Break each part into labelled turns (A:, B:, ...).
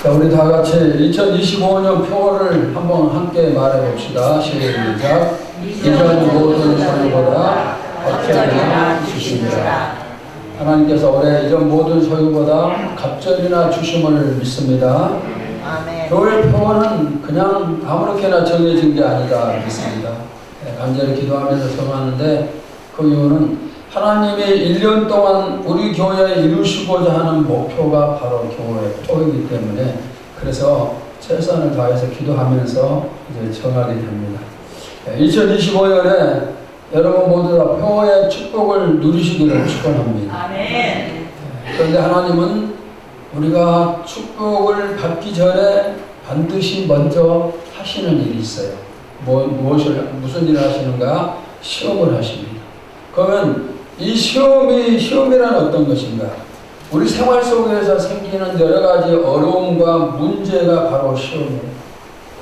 A: 자, 우리 다 같이 2025년 표어를 한번 함께 말해 봅시다. 시작. 이전 모든 소유보다 갑절이나 주심이라. 하나님께서 올해 이전 모든 소유보다 갑절이나 주심을 믿습니다.
B: 아멘.
A: 교회 표어는 그냥 아무렇게나 정해진 게 아니다 믿습니다. 간절히 기도하면서 정하는데 그 이유는 하나님이 1년 동안 우리 교회에 이루시고자 하는 목표가 바로 교회 표이기 때문에 그래서 최선을 다해서 기도하면서 이제 정하게 됩니다. 2025년에 여러분 모두 다 표의 축복을 누리시기를 축원합니다.
B: 아멘.
A: 그런데 하나님은 우리가 축복을 받기 전에 반드시 먼저 하시는 일이 있어요. 무슨 일을 하시는가? 시험을 하십니다. 그러면 이 시험이란 어떤 것인가? 우리 생활 속에서 생기는 여러 가지 어려움과 문제가 바로 시험이에요.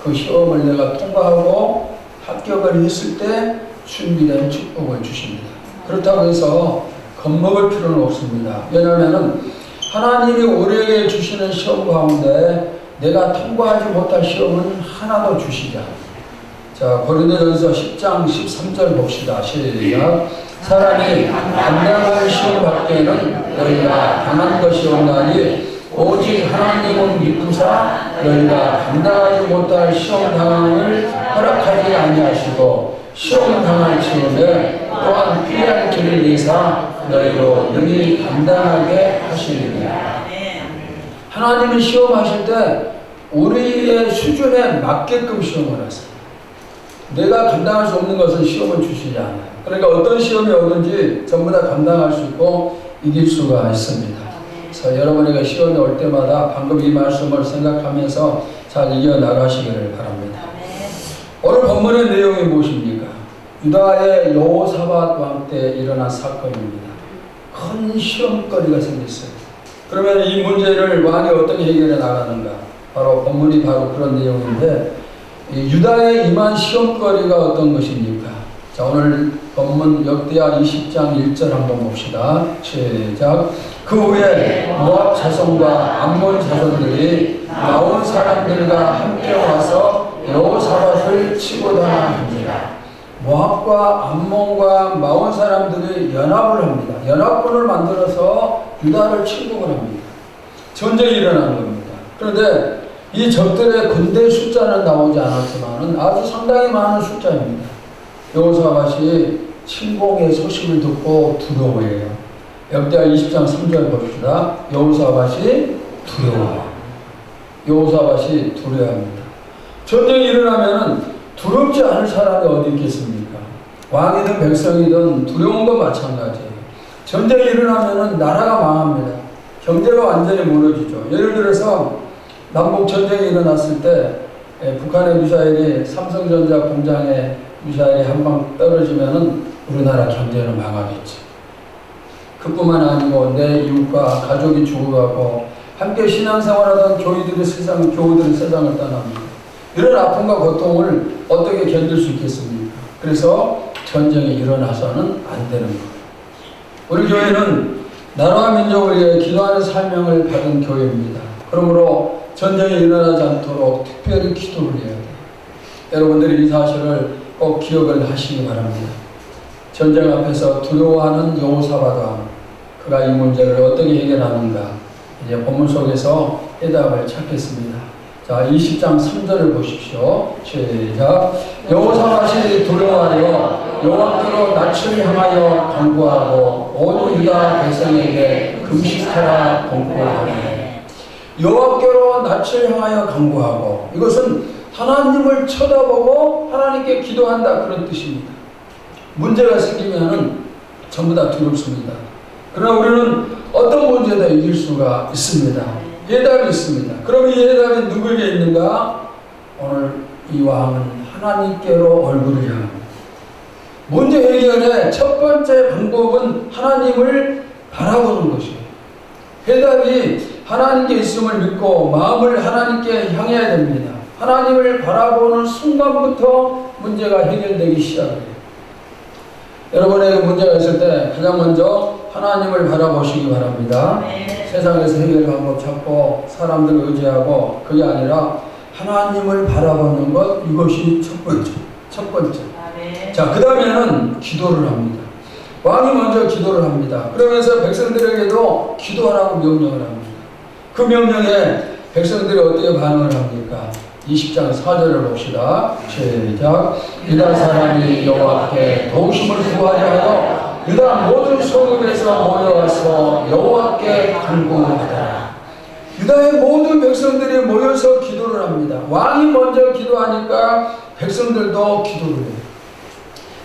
A: 그 시험을 내가 통과하고 합격을 했을 때 준비된 축복을 주십니다. 그렇다고 해서 겁먹을 필요는 없습니다. 왜냐하면 하나님이 우리에게 주시는 시험 가운데 내가 통과하지 못할 시험은 하나도 주시지 않아요. 자, 고린도전서 10장 13절 봅시다. 시작. 사람이 감당할 시험 밖에는 너희가 당한 것이 없나니 오직 하나님은 믿으사 너희가 감당하지 못할 시험 당함을 허락하지 아니하시고 시험 당할 시험에 또한 피할 길을 내사 너희로 능히 감당하게 하시리라. 하나님이 시험하실 때 우리의 수준에 맞게끔 시험을 하세요. 내가 감당할 수 없는 것은 시험을 주시지 않아요. 그러니까 어떤 시험이 오든지 전부 다 감당할 수 있고 이길 수가 있습니다. 그래서 여러분에게 시험이 올 때마다 방금 이 말씀을 생각하면서 잘 이겨나가시기를 바랍니다. 오늘 본문의 내용이 무엇입니까? 유다의 여호사밧 왕 때 일어난 사건입니다. 큰 시험거리가 생겼어요. 그러면 이 문제를 왕이 어떻게 해결해 나가는가? 바로 본문이 바로 그런 내용인데 유다에 임한 시험거리가 어떤 것입니까? 자, 오늘 본문 역대하 20장 1절 한번 봅시다. 시작. 그 후에 모압 자손과 암몬 자손들이 나온 사람들과 함께 와서 여호사밧을 치고 당합니다. 모압과 암몬과 마온 사람들이 연합을 합니다. 연합군을 만들어서 유다를 침공을 합니다. 전쟁이 일어나는 겁니다. 그런데 이 적들의 군대 숫자는 나오지 않았지만 아주 상당히 많은 숫자입니다. 여호사밧이 침공의 소식을 듣고 두려워해요. 역대하 20장 3절 봅시다. 여호사밧이 두려워해요. 여호사밧이 두려워합니다. 전쟁이 일어나면 두렵지 않을 사람이 어디 있겠습니까? 왕이든 백성이든 두려운 건 마찬가지예요. 전쟁이 일어나면 나라가 망합니다. 경제가 완전히 무너지죠. 예를 들어서 남북 전쟁이 일어났을 때 북한의 미사일이 삼성전자 공장에 미사일이 한 방 떨어지면은 우리나라 경제는 망하겠지. 그뿐만 아니고 내 이웃과 가족이 죽어가고 함께 신앙생활하던 교우들이 세상을 떠납니다. 이런 아픔과 고통을 어떻게 견딜 수 있겠습니까? 그래서 전쟁이 일어나서는 안 되는 거예요. 우리 교회는 나라와 민족을 위해 기도하는 사명을 받은 교회입니다. 그러므로 전쟁이 일어나지 않도록 특별히 기도를 해야 돼요. 여러분들이 이 사실을 꼭 기억을 하시기 바랍니다. 전쟁 앞에서 두려워하는 여호사밧 왕, 그가 이 문제를 어떻게 해결하는가 이제 본문 속에서 해답을 찾겠습니다. 자, 20장 3절을 보십시오. 시작. 여호사밧이 두려워하여 여호와께로 낯을 향하여 간구하고 온 유다 백성에게 금식하라 권고하네. 여호와께로 낯을 향하여 간구하고, 이것은 하나님을 쳐다보고 하나님께 기도한다 그런 뜻입니다. 문제가 생기면은 전부 다 두렵습니다. 그러나 우리는 어떤 문제도 이길 수가 있습니다. 해답이 있습니다. 그럼 이 해답이 누구에게 있는가? 오늘 이 왕은 하나님께로 얼굴을 향합니다. 문제 해결의 첫 번째 방법은 하나님을 바라보는 것이에요. 해답이 하나님께 있음을 믿고 마음을 하나님께 향해야 됩니다. 하나님을 바라보는 순간부터 문제가 해결되기 시작해요. 여러분에게 문제가 있을 때 가장 먼저 하나님을 바라보시기 바랍니다. 세상에서 해결 방법 찾고 사람들 의지하고 그게 아니라 하나님을 바라보는 것, 이것이 첫 번째. 자, 그 다음에는 기도를 합니다. 왕이 먼저 기도를 합니다. 그러면서 백성들에게도 기도하라고 명령을 합니다. 그 명령에 백성들이 어떻게 반응을 합니까? 20장 4절을 봅시다. 시작. 유다 사람이 여호와께 도우심을 구하려 하여 유다 모든 소급에서 모여와서 여호와께 간구하더라. 유다의 모든 백성들이 모여서 기도를 합니다. 왕이 먼저 기도하니까 백성들도 기도를 해요.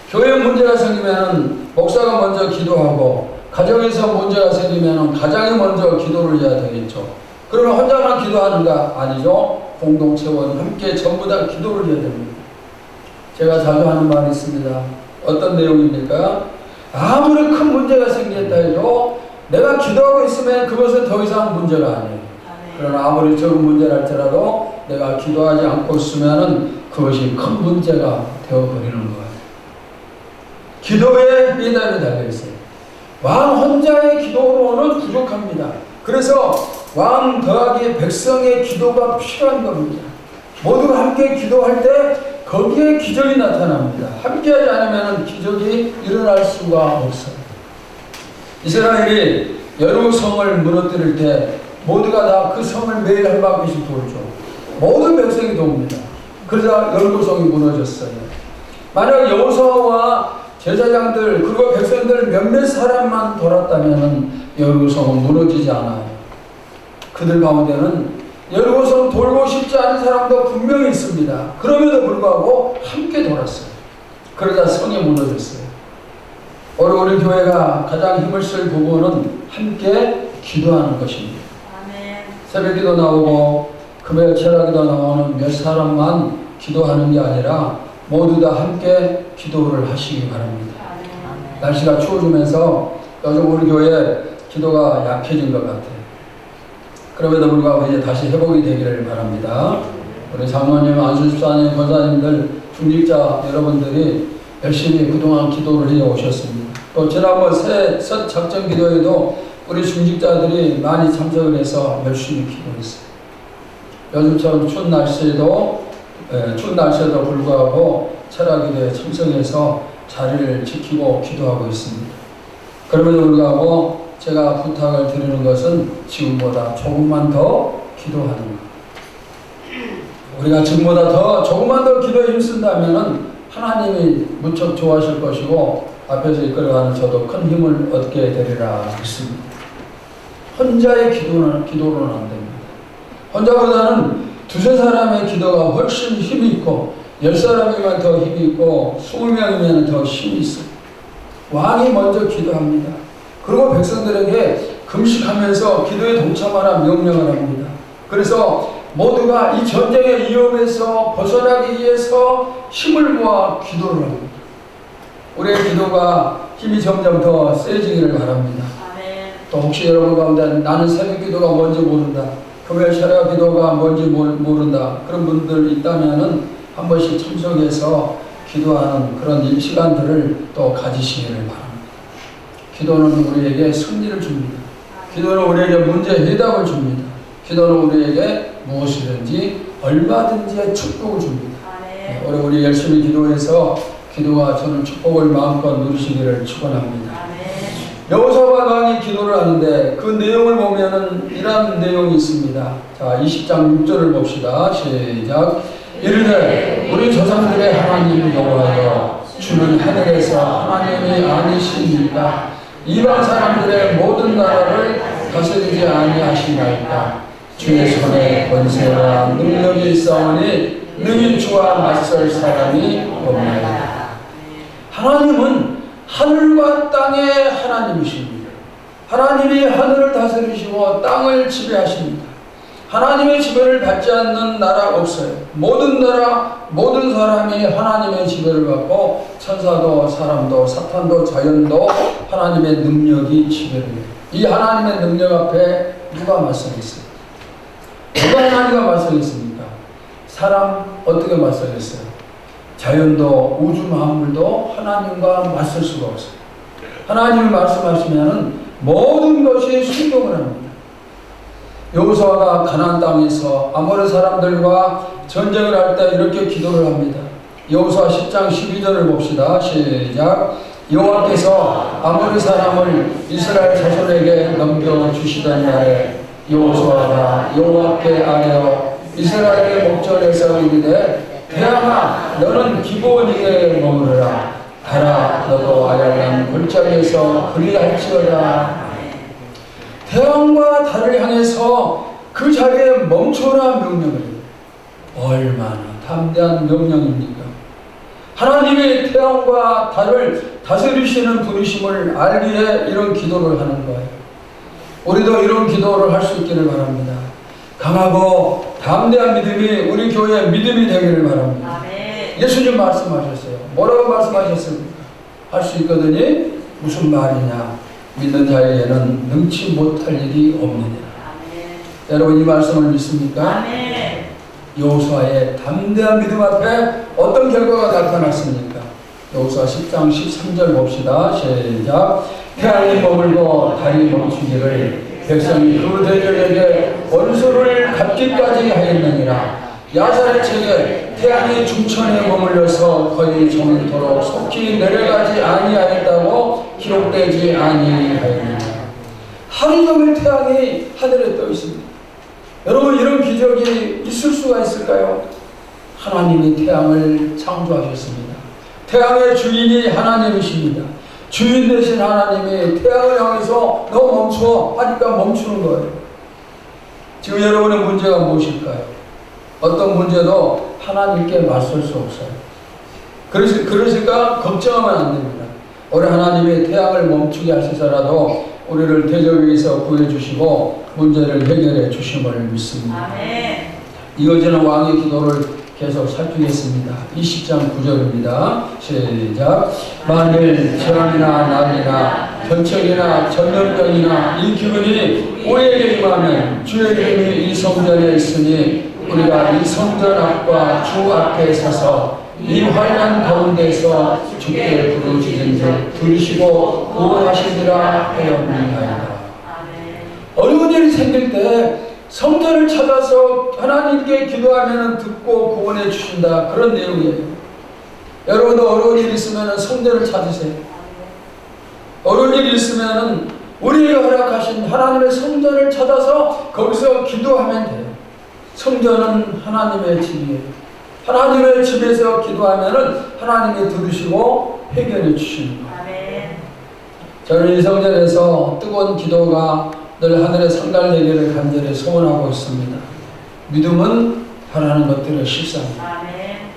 A: 교회 문제가 생기면 목사가 먼저 기도하고, 가정에서 문제가 생기면 가장이 먼저 기도를 해야 되겠죠. 그러면 혼자만 기도하는가? 아니죠. 공동체원 함께 전부 다 기도를 해야 됩니다. 제가 자주 하는 말이 있습니다. 어떤 내용입니까? 아무리 큰 문제가 생겼다 해도 내가 기도하고 있으면 그것은 더 이상 문제가 아니에요. 그러나 아무리 적은 문제라 할지라도 내가 기도하지 않고 있으면 그것이 큰 문제가 되어버리는 거예요. 기도에 비단이 달려있어요. 왕 혼자의 기도로는 부족합니다. 그래서 왕 더하기 백성의 기도가 필요한 겁니다. 모두가 함께 기도할 때 거기에 기적이 나타납니다. 함께하지 않으면 기적이 일어날 수가 없어요. 이스라엘이 여리고성을 무너뜨릴 때 모두가 다 그 성을 매일 한 바퀴씩 돌죠. 모든 백성이 돕니다. 그러자 여리고성이 무너졌어요. 만약 여호수아와 제사장들 그리고 백성들 몇몇 사람만 돌았다면 여리고성은 무너지지 않아요. 그들 가운데는 여리고성 돌고 싶지 않은 사람도 분명히 있습니다. 그럼에도 불구하고 함께 돌았어요. 그러자 성이 무너졌어요. 오늘 우리 교회가 가장 힘을 쓸 부분은 함께 기도하는 것입니다. 새벽기도 나오고 금요일 철학기도 나오는 몇 사람만 기도하는 게 아니라 모두 다 함께 기도를 하시기 바랍니다. 날씨가 추워지면서 요즘 우리 교회 기도가 약해진 것 같아요. 그럼에도 불구하고 이제 다시 회복이 되기를 바랍니다. 우리 장로님, 안수집사님, 권사님들, 중직자 여러분들이 열심히 그동안 기도를 해 오셨습니다. 또 지난번 첫 작전 기도에도 우리 중직자들이 많이 참석을 해서 열심히 기도했어요. 요즘처럼 추운 날씨에도 불구하고 철학기도에 참석해서 자리를 지키고 기도하고 있습니다. 그럼에도 불구하고 제가 부탁을 드리는 것은 지금보다 조금만 더 기도하는 것. 우리가 지금보다 조금만 더 기도에 힘쓴다면 하나님이 무척 좋아하실 것이고 앞에서 이끌어가는 저도 큰 힘을 얻게 되리라 믿습니다. 혼자의 기도로는 안 됩니다. 혼자보다는 두세 사람의 기도가 훨씬 힘이 있고 10사람이면 더 힘이 있고 20명이면 더 힘이 있어요. 왕이 먼저 기도합니다. 그리고 백성들에게 금식하면서 기도에 동참하라 명령을 합니다. 그래서 모두가 이 전쟁의 위험에서 벗어나기 위해서 힘을 모아 기도를 합니다. 우리의 기도가 힘이 점점 더 세지기를 바랍니다. 또 혹시 여러분 가운데 나는 새벽 기도가 뭔지 모른다, 금요일 철야 기도가 뭔지 모른다 그런 분들 있다면은 한 번씩 참석해서 기도하는 그런 시간들을 또 가지시기를 바랍니다. 기도는 우리에게 승리를 줍니다. 기도는 우리에게 문제 해답을 줍니다. 기도는 우리에게 무엇이든지 얼마든지의 축복을 줍니다. 우리 열심히 기도해서 기도가 저는 축복을 마음껏 누리시기를 축원합니다. 여호사밧 왕이 기도를 하는데 그 내용을 보면은 이런 내용이 있습니다. 자, 20장 6절을 봅시다. 시작. 이르되 우리 조상들의 하나님 여호와여, 주는 하늘에서 하나님이 아니시니까 이방 사람들의 모든 나라를 다스리지 아니하시나이까. 주의 손에 권세와 능력이 있사오니 능히 주와 맞설 사람이 없나이다. 하나님은 하늘과 땅의 하나님이십니다. 하나님이 하늘을 다스리시고 땅을 지배하십니다. 하나님의 지배를 받지 않는 나라 없어요. 모든 나라, 모든 사람이 하나님의 지배를 받고 천사도 사람도 사탄도 자연도 하나님의 능력이 지배를 해요. 이 하나님의 능력 앞에 누가 맞서겠어요? 누가 하나님과 맞서겠습니까? 사람 어떻게 맞서겠어요? 자연도 우주 만물도 하나님과 맞설 수가 없어요. 하나님이 말씀하시면은 모든 것이 순종을 합니다. 여호수아가 가나안 땅에서 아모리 사람들과 전쟁을 할 때 이렇게 기도를 합니다. 여호수아 10장 12절을 봅시다. 시작. 여호와께서 아모리 사람을 이스라엘 자손에게 넘겨주시던 날에 여호수아가 여호와께 아뢰어 이스라엘의 목전에서 이르되 태양아 너는 기브온에 머무르라. 달아 너도 아얄란 골짜기에서 그리할지어다. 태양과 달을 향해서 그 자리에 멈춰라 명령을 해요. 얼마나 담대한 명령입니까? 하나님의 태양과 달을 다스리시는 분이심을 알기에 이런 기도를 하는 거예요. 우리도 이런 기도를 할 수 있기를 바랍니다. 강하고 담대한 믿음이 우리 교회의 믿음이 되기를 바랍니다. 아멘. 예수님 말씀하셨어요. 뭐라고 말씀하셨습니까? 할 수 있거든요. 무슨 말이냐? 믿는 자에게는 능치 못할 일이 없느니라. 아멘. 여러분 이 말씀을 믿습니까? 아멘. 여호수아의 담대한 믿음 앞에 어떤 결과가 나타났습니까? 여호수아 10장 13절 봅시다. 시작. 태양이 머물고 달이 멈추기를 백성이 그 대적에게 원수를 갚기까지 하였느니라. 야살의 책에 태양이 중천에 머물러서 거의 저물도록 속히 내려가지 아니하였다고 기록되지 아니하였느니라. 하루 종일 태양이 하늘에 떠 있습니다. 여러분 이런 기적이 있을 수가 있을까요? 하나님이 태양을 창조하셨습니다. 태양의 주인이 하나님이십니다. 주인 되신 하나님이 태양을 향해서 너 멈춰 하니까 멈추는 거예요. 지금 여러분의 문제가 무엇일까요? 어떤 문제도 하나님께 맞설 수 없어요. 그러니까 걱정하면 안 됩니다. 우리 하나님이 태양을 멈추게 하시더라도 우리를 대적에서 구해주시고 문제를 해결해 주심을 믿습니다. 아멘. 이어지는 왕의 기도를 계속 살피겠습니다. 20장 9절입니다. 시작. 만일 재앙이나 난이나 전척이나 전염병이나 이 기근이 우리에게 임하면 주의 이름이 이 성전에 있으니 우리가 이 성전 앞과 주 앞에 서서 이 환난 가운데서 주께 부르짖은즉 들으시고 구원하시리라 하였나이다. 어려운 일이 생길 때 성전을 찾아서 하나님께 기도하면 듣고 구원해 주신다. 그런 내용이에요. 여러분도 어려운 일이 있으면 성전을 찾으세요. 어려운 일이 있으면 우리에게 허락하신 하나님의 성전을 찾아서 거기서 기도하면 돼요. 성전은 하나님의 집이에요. 하나님의 집에서 기도하면 하나님이 들으시고 해결해 주십니다. 저는 이 성전에서 뜨거운 기도가 늘 하늘의 상달되기를 간절히 소원하고 있습니다. 믿음은 바라는 것들의 실상입니다.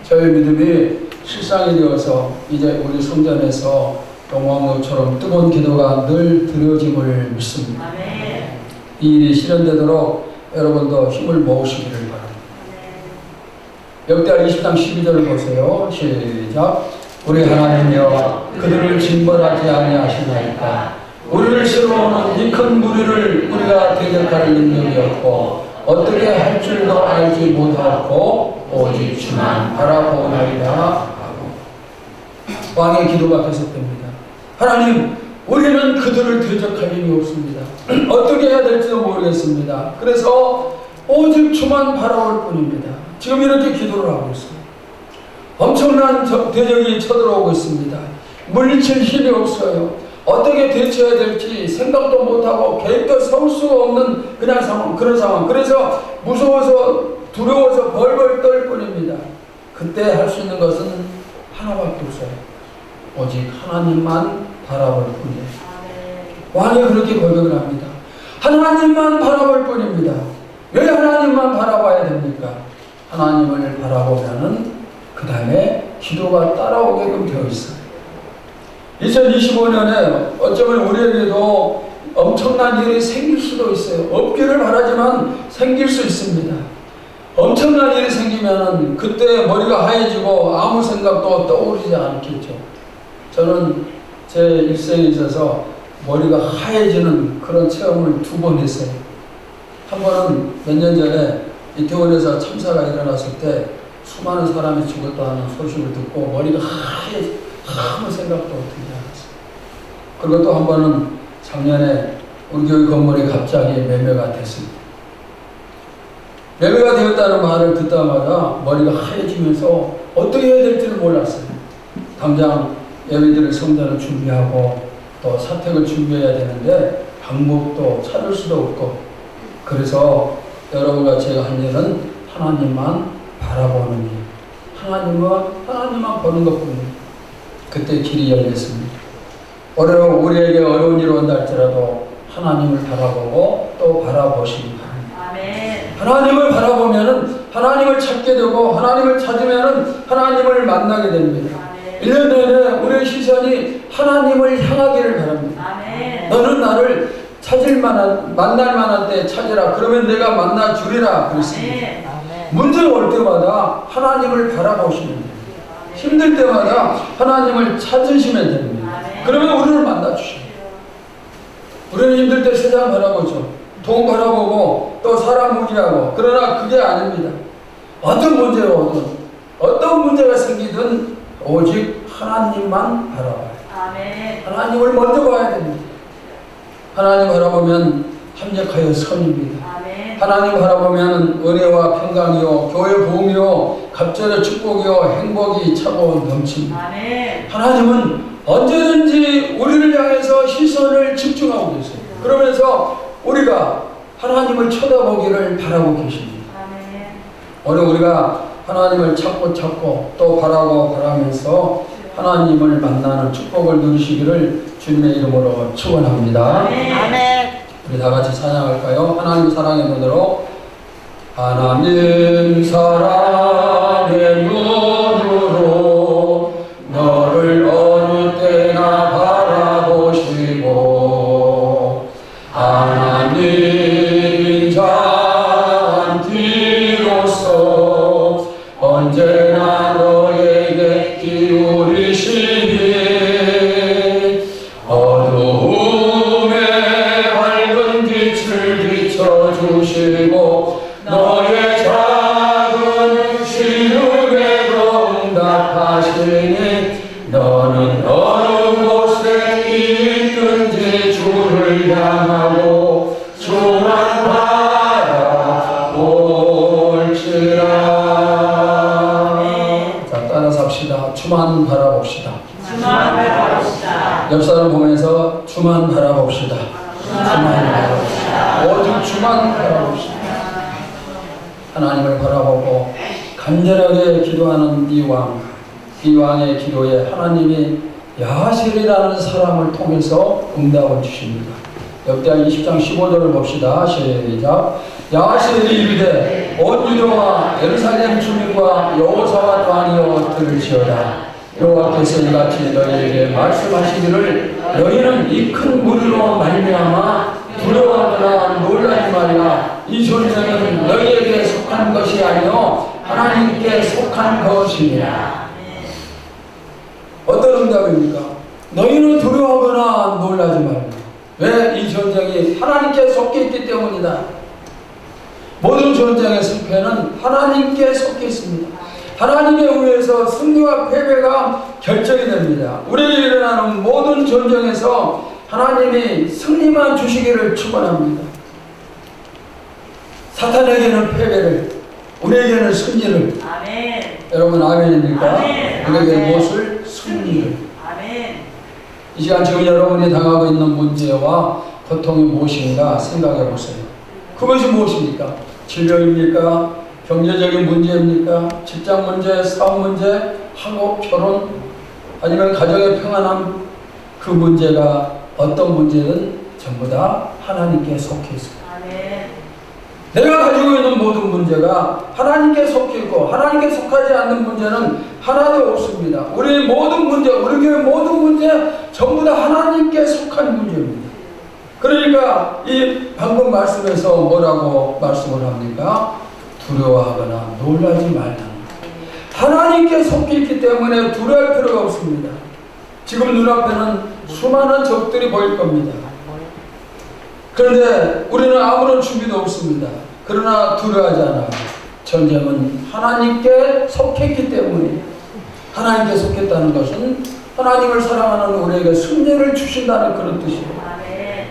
A: 저의 믿음이 실상이 되어서 이제 우리 성전에서 영광로처럼 뜨거운 기도가 늘 드려짐을 믿습니다. 이 일이 실현되도록 여러분도 힘을 모으시기를 바랍니다. 역대하 20장 12절을 보세요. 시작. 우리 하나님이여 그들을 징벌하지 아니하시나이까. 우리를 세워오는 이 큰 무리를 우리가 대적할 능력이 없고 어떻게 할 줄도 알지 못하고 오직 주만 바라보나이다 하고 왕의 기도가 계속됩니다. 하나님 우리는 그들을 대적할 힘이 없습니다. 어떻게 해야 될지도 모르겠습니다. 그래서 오직 주만 바라볼 뿐입니다. 지금 이렇게 기도를 하고 있습니다. 엄청난 대적이 쳐들어오고 있습니다. 물리칠 힘이 없어요. 어떻게 대처해야 될지 생각도 못하고 계획도 세울 수가 없는 그냥 상황, 그런 상황. 그래서 무서워서 두려워서 벌벌 떨 뿐입니다. 그때 할 수 있는 것은 하나밖에 없어요. 오직 하나님만 바라볼 뿐이에요. 왕이 그렇게 고백을 합니다. 하나님만 바라볼 뿐입니다. 왜 하나님만 바라봐야 됩니까? 하나님을 바라보면은 그 다음에 기도가 따라오게끔 되어 있어요. 2025년에 어쩌면 우리에게도 엄청난 일이 생길 수도 있어요. 없기를 바라지만 생길 수 있습니다. 엄청난 일이 생기면 그때 머리가 하얘지고 아무 생각도 떠오르지 않겠죠. 저는 제 일생에 있어서 머리가 하얘지는 그런 체험을 2번 했어요. 한 번은 몇 년 전에 이태원에서 참사가 일어났을 때 수많은 사람이 죽었다는 소식을 듣고 머리가 아무 생각도 들지 않았어요. 그리고 또 한 번은 작년에 우리 교회 건물이 갑자기 매매가 됐습니다. 매매가 되었다는 말을 듣자마자 머리가 하얘지면서 어떻게 해야 될지를 몰랐어요. 당장 예배드릴 성전을 준비하고 또 사택을 준비해야 되는데 방법도 찾을 수도 없고, 그래서 여러분과 제가 한 일은 하나님만 바라보는 일, 하나님만 보는 것뿐입니다. 그때 길이 열렸습니다. 우리에게 어려운 일이 온다 할지라도 하나님을 바라보고 또 바라보시기 바랍니다.
B: 아멘.
A: 하나님을 바라보면은 하나님을 찾게 되고, 하나님을 찾으면은 하나님을 만나게 됩니다.
B: 아멘.
A: 1년 내내 우리의 시선이 하나님을 향하기를 바랍니다.
B: 아멘.
A: 너는 나를 찾을 만한, 만날 만한 때 찾으라. 그러면 내가 만나 주리라. 그랬습니다.
B: 아멘.
A: 문제가 올 때마다 하나님을 바라보시면 됩니다. 힘들 때마다 하나님을 찾으시면 됩니다. 그러면 우리를 만나 주십니다. 우리는 힘들 때 세상 바라보죠. 돈 바라보고 또 사람 무기하고. 그러나 그게 아닙니다. 어떤 문제가 오든 어떤 문제가 생기든 오직 하나님만 바라봐요.
B: 아멘.
A: 하나님을 먼저 봐야 됩니다. 하나님 바라보면 합력하여 선입니다.
B: 아멘.
A: 하나님 바라보면 은혜와 평강이요 교회 보험이요 갑절의 축복이요 행복이 차고 넘칩니다.
B: 아멘.
A: 하나님은 언제든지 우리를 향해서 시선을 집중하고 계세요. 그러면서 우리가 하나님을 쳐다보기를 바라고 계십니다.
B: 아멘.
A: 오늘 우리가 하나님을 찾고 또 바라면서 하나님을 만나는 축복을 누리시기를 주님의 이름으로 축원합니다.
B: 아멘.
A: 우리 다 같이 찬양할까요? 하나님 사랑의 눈으로, 하나님 사랑의 눈으로 너를 어느 때나 바라보시고, 하나님 잔디로서 언제나 너에게 기울이시니 어두움에 밝은 빛을 비춰주시고 너의 작은 시름에도 응답하시니 너는 어느 곳에 있든지 주를 향하고 주만 바라볼지라. 자, 따라서 합시다. 주만 바라봅시다.
B: 주만 바라봅시다.
A: 옆 사람 보면서 주만 바라봅시다. 주만 바라봅시다. 오직 주만 바라봅시다. 하나님을 바라보고 간절하게 기도하는 이 왕의 기도에 하나님이 야셀이라는 사람을 통해서 응답을 주십니다. 역대하 20장 15절을 봅시다. 시작. 야셀이 이르되 온 유다와 예루살렘 주민과 여호사밧 왕이여 들을지어다. 여호와께서 이같이 너희에게 말씀하시기를 너희는 이 큰 무리로 말미암아 두려워하거나 놀라지 말라. 이 전쟁은 너희에게 속한 것이 아니요 하나님께 속한 것이니라. 어떤 응답입니까? 너희는 두려워하거나 놀라지 말라. 왜? 이 전쟁이 하나님께 속해 있기 때문이다. 모든 전쟁의 승패는 하나님께 속해 있습니다. 하나님에 의해서 승리와 패배가 결정이 됩니다. 우리에게 일어나는 모든 전쟁에서 하나님이 승리만 주시기를 축원합니다. 사탄에게는 패배를, 우리에게는 승리를.
B: 아멘.
A: 여러분 아멘입니까?
B: 아멘.
A: 우리에게
B: 아멘.
A: 무엇을? 승리를.
B: 아멘.
A: 이 시간 지금 여러분이 당하고 있는 문제와 고통이 무엇인가 생각해 보세요. 그것이 무엇입니까? 질병입니까? 경제적인 문제입니까? 직장 문제, 사업 문제, 학업, 결혼, 아니면 가정의 평안함, 그 문제가 어떤 문제든 전부 다 하나님께 속해 있습니다.
B: 아멘.
A: 내가 가지고 있는 모든 문제가 하나님께 속해 있고 하나님께 속하지 않는 문제는 하나도 없습니다. 우리의 모든 문제, 우리 교회 모든 문제 전부 다 하나님께 속한 문제입니다. 그러니까 이 방금 말씀에서 뭐라고 말씀을 합니까? 두려워하거나 놀라지 말라. 하나님께 속해 있기 때문에 두려워할 필요가 없습니다. 지금 눈앞에는 수많은 적들이 보일 겁니다. 그런데 우리는 아무런 준비도 없습니다. 그러나 두려워하지 않아요. 전쟁은 하나님께 속했기 때문에, 하나님께 속했다는 것은 하나님을 사랑하는 우리에게 승리를 주신다는 그런 뜻이에요.
B: 아멘.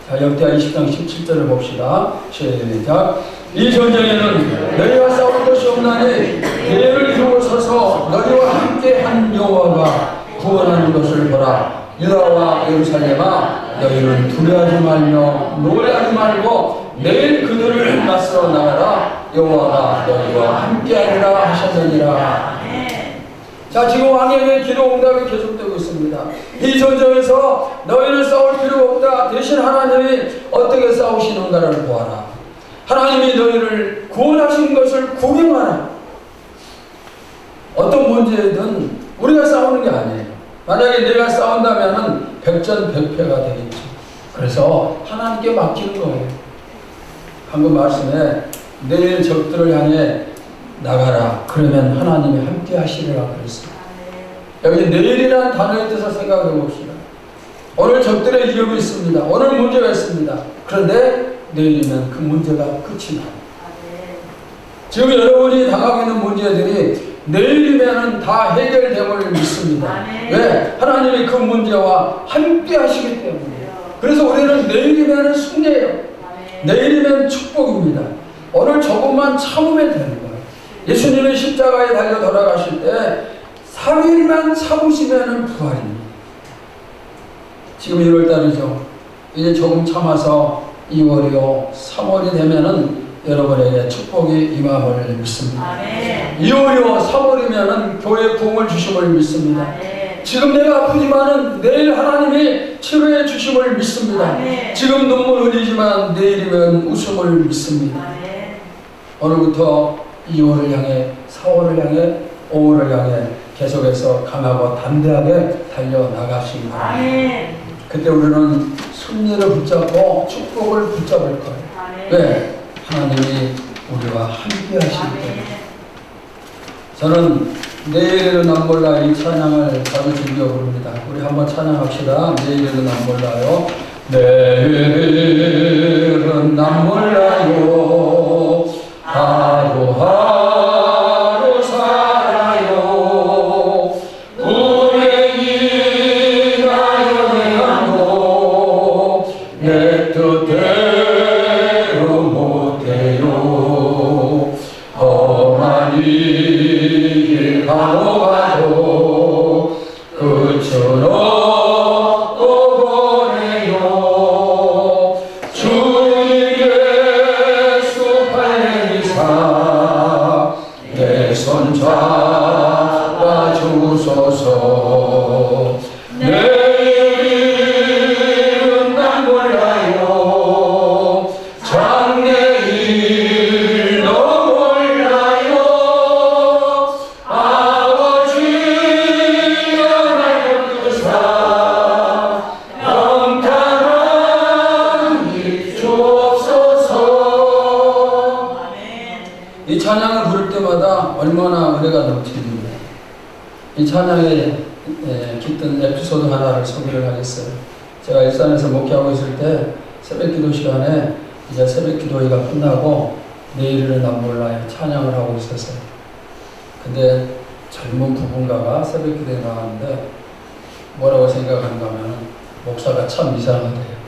A: 자, 역대하 20장 17절을 봅시다. 시작. 이 전쟁에는 너희와 싸울 것이 없나니 대를 이루고 서서 너희와 함께 한 여호와가 구원하는 것을 보라. 유다와 예루살렘아, 너희는 두려워하지 말며 놀라지 말고 내일 그들을 맞서 나가라. 여호와가 너희와 함께하리라 하셨느니라.
B: 아멘.
A: 자, 지금 왕에게 기도 응답이 계속되고 있습니다. 이 전쟁에서 너희는 싸울 필요가 없다. 대신 하나님이 어떻게 싸우시는가를 보아라. 하나님이 너희를 구원하신 것을 구경하라. 어떤 문제든 우리가 싸우는 게 아니에요. 만약에 내가 싸운다면 백전백패가 되겠죠. 그래서 하나님께 맡기는 거예요. 방금 말씀에 내일 적들을 향해 나가라. 그러면 하나님이 함께 하시리라 그랬어요. 여기 내일이라는 단어의 뜻을 생각해 봅시다. 오늘 적들의 위협이 있습니다. 오늘 문제가 있습니다. 그런데 내일이면 그 문제가 끝이 나요. 지금 여러분이 당하고 있는 문제들이 내일이면 다 해결됨을 믿습니다. 왜? 하나님이 그 문제와 함께 하시기 때문에. 그래서 우리는 내일이면 승리예요. 내일이면 축복입니다. 오늘 조금만 참으면 되는 거예요. 예수님이 십자가에 달려 돌아가실 때 3일만 참으시면 부활입니다. 지금 1월달이죠. 이제 조금 참아서 2월이요 3월이 되면은 여러분에게 축복이 임함을 믿습니다. 2월이요 3월이면은 교회 부흥을 주심을 믿습니다. 지금 내가 아프지만은 내일 하나님이 치료해 주심을 믿습니다. 지금 눈물 흘리지만 내일이면 웃음을 믿습니다. 오늘부터 2월을 향해 4월을 향해 5월을 향해 계속해서 강하고 담대하게 달려나가시기 바랍니다. 그때 우리는 승리를 붙잡고 축복을 붙잡을 거예요. 왜? 하나님이 우리와 함께 하시기 때문에. 저는 내일은 난 몰라 이 찬양을 자주 즐겨 부릅니다. 우리 한번 찬양합시다. 내일은 난 몰라요. 내일은 난 몰라요. 하루하루 살아요. 불행이나 영향도 내 뜻대로 못해요. 험한 길 가도 끝은 없고 보내요. 주님의 수팔 이사 내 손 잡아 주소서. 내일은 난 몰라요. 장래일도 몰라요. 아버지 영원한 그사 영탄한 일 주옵소서. 이 찬양을 부를 때마다 얼마나 은혜가 넘칩니다. 이 찬양에 깃든 에피소드 하나를 소개를 하겠어요. 제가 일산에서 목회하고 있을 때 새벽기도 시간에 이제 새벽기도회가 끝나고 내일은 난 몰라요 찬양을 하고 있었어요. 근데 젊은 부분가가 새벽기도에 나왔는데 뭐라고 생각하는가 하면 목사가 참 이상하대요.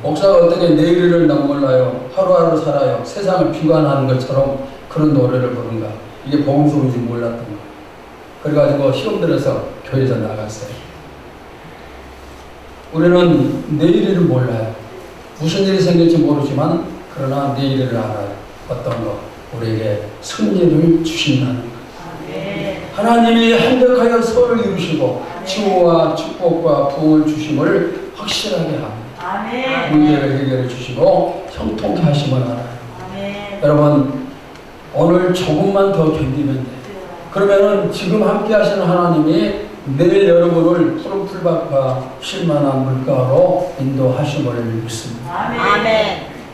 A: 목사가 어떻게 내일을 난 몰라요 하루하루 살아요 세상을 비관하는 것처럼 그런 노래를 부른가. 이게 복음송인지 몰랐던 거예요. 그래가지고 시험 들어서 교회에서 나갔어요. 우리는 내일을 몰라요. 무슨 일이 생길지 모르지만 그러나 내일을 알아요. 어떤 거? 우리에게 승리를 주신다는 것. 하나님이 한적하여 서를 이루시고 치유와 축복과 부흥을 주심을 확실하게 합니다. 문제를 해결해 주시고 형통케 하심을 알아요. 여러분 오늘 조금만 더 견디면 돼요. 그러면은 지금 함께 하시는 하나님이 내일 여러분을 푸른 풀밭과 쉴만한 물가로 인도하심을 믿습니다.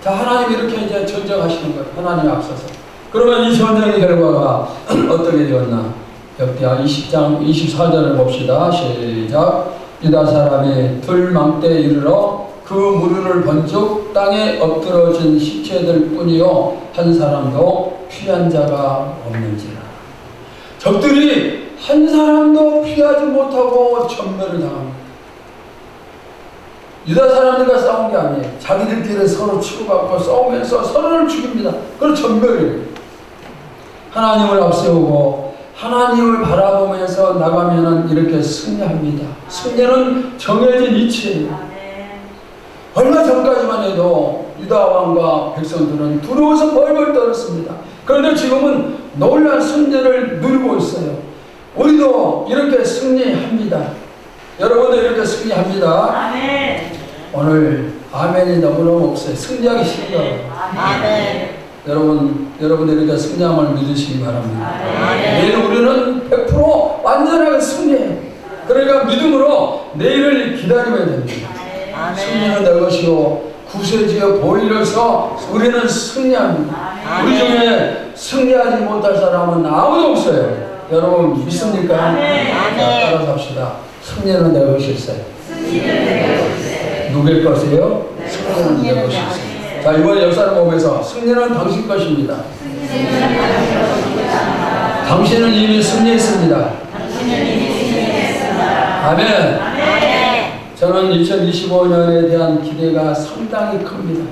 A: 자, 하나님 이렇게 이제 전쟁하시는 거예요. 하나님 앞서서. 그러면 이 전쟁의 결과가 어떻게 되었나? 역대하 20장 24절을 봅시다. 시작. 유다 사람이 들망대에 이르러 그 무리를 번쩍 땅에 엎드러진 시체들 뿐이요 한 사람도 피한 자가 없는지라. 적들이 한 사람도 피하지 못하고 전멸을 당합니다. 유다 사람들과 싸운 게 아니에요. 자기들끼리 서로 치고받고 싸우면서 서로를 죽입니다. 그건 전멸이에요. 하나님을 앞세우고 하나님을 바라보면서 나가면은 이렇게 승리합니다. 승리는 정해진 이치예요. 얼마 전까지만 해도 유다 왕과 백성들은 두려워서 벌벌 떨었습니다. 그런데 지금은 놀라운 승리를 누리고 있어요. 우리도 이렇게 승리합니다. 여러분도 이렇게 승리합니다.
B: 아멘.
A: 오늘 아멘이 너무너무 없어요. 승리하기 싫어요.
B: 아멘.
A: 여러분들 이렇게 승리함을 믿으시기 바랍니다.
B: 아멘.
A: 내일 우리는 100% 완전하게 승리해요. 그러니까 믿음으로 내일을 기다려야 됩니다. 승리는 내 것이요 구세주의 보이로서 우리는 승리합니다. 우리 중에 승리하지 못할 사람은 아무도 없어요. 여러분 믿습니까? 자, 따라서 합시다. 승리는 내 것일세. 누구의 것이에요? 승리는 내 것일세. 자, 이번에 역사를 보면서 승리는 당신 것입니다. 당신은 이미 승리했습니다. 아멘. 저는 2025년에 대한 기대가 상당히 큽니다.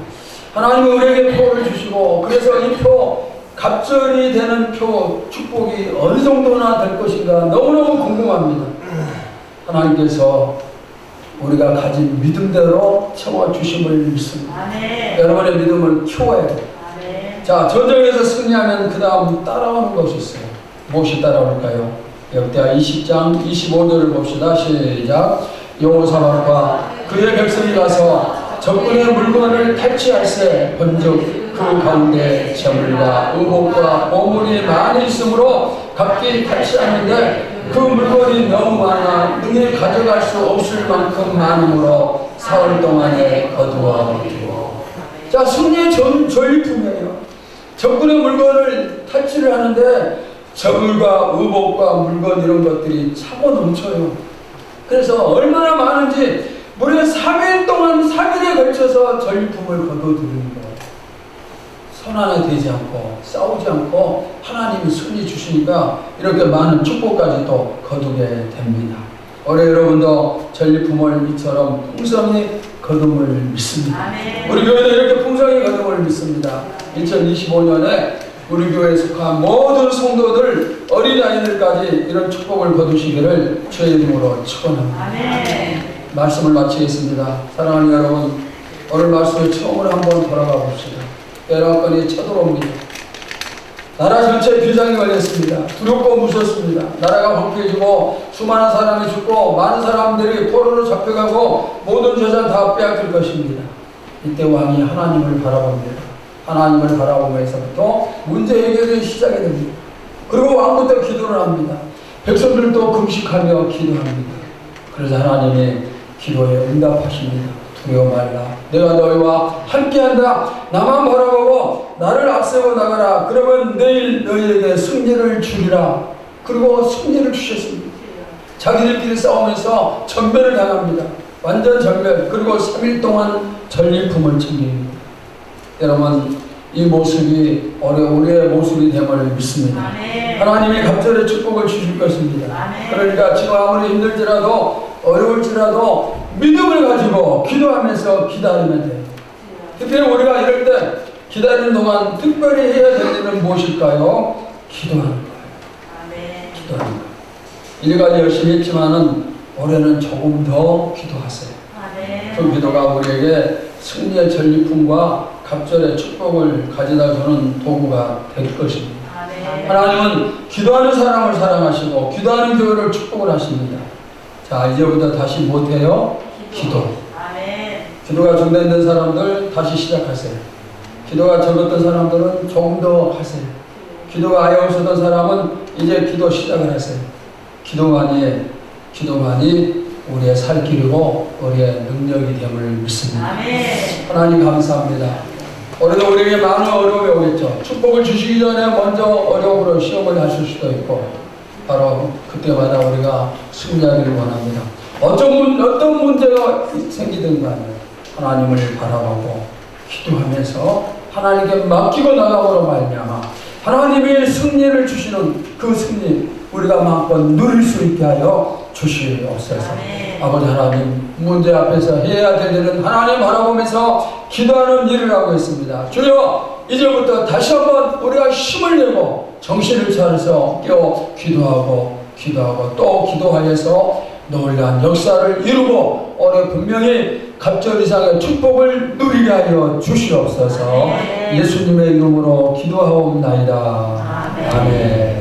A: 하나님은 우리에게 표를 주시고 그래서 이 표, 갑절이 되는 표 축복이 어느 정도나 될 것인가 너무너무 궁금합니다. 하나님께서 우리가 가진 믿음대로 채워주심을 믿습니다. 여러분의 믿음을 키워야 돼요. 자, 전쟁에서 승리하면 그 다음 따라오는 것이 있어요. 무엇이 따라올까요? 역대하 20장 25절을 봅시다. 시작. 여호사밧과 그의 백성이 가서 적군의 물건을 탈취할세 본즉 그 가운데 재물과 의복과 보물이 많이 있으므로 각기 탈취하는데 그 물건이 너무 많아 능히 가져갈 수 없을 만큼 많으므로 사흘 동안에 거두어 두고. 자, 승리의 전리품이에요. 적군의 물건을 탈취를 하는데 재물과 의복과 물건 이런 것들이 차고 넘쳐요. 그래서 얼마나 많은지 무려 3일 동안 3일에 걸쳐서 전리품을 거둬들이는 거예요. 손하나 되지 않고 싸우지 않고 하나님이 승리 주시니까 이렇게 많은 축복까지 또 거두게 됩니다. 올해 여러분도 전리품을 이처럼 풍성히 거둠을 믿습니다. 우리 교회도 이렇게 풍성히 거둠을 믿습니다. 2025년에 우리 교회에 속한 모든 성도들 어린아이들까지 이런 축복을 거두시기를 주의 이름으로 축원합니다. 말씀을 마치겠습니다. 사랑하는 여러분, 오늘 말씀을 처음으로 한번 돌아가 봅시다. 열왕권이 쳐들어옵니다. 나라 전체에 비장이 걸렸습니다. 두렵고 무섭습니다. 나라가 황폐해지고 수많은 사람이 죽고 많은 사람들이 포로로 잡혀가고 모든 재산 다 빼앗길 것입니다. 이때 왕이 하나님을 바라봅니다. 하나님을 바라보면서부터 문제 해결이 시작이 됩니다. 그리고 왕부터 기도를 합니다. 백성들도 금식하며 기도합니다. 그래서 하나님이 기도에 응답하십니다. 두려워 말라. 내가 너희와 함께한다. 나만 바라보고 나를 앞세워 나가라. 그러면 내일 너희에게 승리를 주리라. 그리고 승리를 주셨습니다. 자기들끼리 싸우면서 전멸을 당합니다. 완전 전멸. 그리고 3일 동안 전리품을 챙깁니다. 여러분, 이 모습이 우리의 모습이 됨을 믿습니다. 하나님이 갑절의 축복을 주실 것입니다. 그러니까 지금 아무리 힘들지라도 어려울지라도 믿음을 가지고 기도하면서 기다리면 돼요. 특별히 우리가 이럴 때 기다리는 동안 특별히 해야 될 일은 무엇일까요? 기도하는 거예요. 기도하는 거예요. 이래까지 열심히 했지만은 올해는 조금 더 기도하세요. 그 기도가 우리에게 승리의 전리품과 갑절의 축복을 가져다 주는 도구가 될 것입니다. 하나님은 기도하는 사람을 사랑하시고 기도하는 교회를 축복을 하십니다. 자, 이제부터 다시 못해요? 기도. 기도가 중단된 사람들 다시 시작하세요. 기도가 적었던 사람들은 조금 더 하세요. 기도가 아예 없었던 사람은 이제 기도 시작을 하세요. 기도만이 우리의 살 길이고 우리의 능력이 됨을 믿습니다. 하나님 감사합니다. 올해도 우리에게 많은 어려움이 오겠죠. 축복을 주시기 전에 먼저 어려움으로 시험을 하실 수도 있고 바로 그때마다 우리가 승리하기를 원합니다. 어떤 문제가 생기든 간에 하나님을 바라보고 기도하면서 하나님께 맡기고 나감으로 말미암아 하나님이 승리를 주시는 그 승리, 우리가 마음껏 누릴 수 있게 하여 주시옵소서.
B: 아멘.
A: 아버지 하나님, 문제 앞에서 해야 될 일은 하나님 바라보면서 기도하는 일을 하고 있습니다. 주여, 이제부터 다시 한번 우리가 힘을 내고 정신을 차려서 깨어 기도하고 또 기도하여서 놀라운 역사를 이루고 올해 분명히 갑절 이상의 축복을 누리게 하여 주시옵소서.
B: 아멘.
A: 예수님의 이름으로 기도하옵나이다.
B: 아멘.
A: 아멘.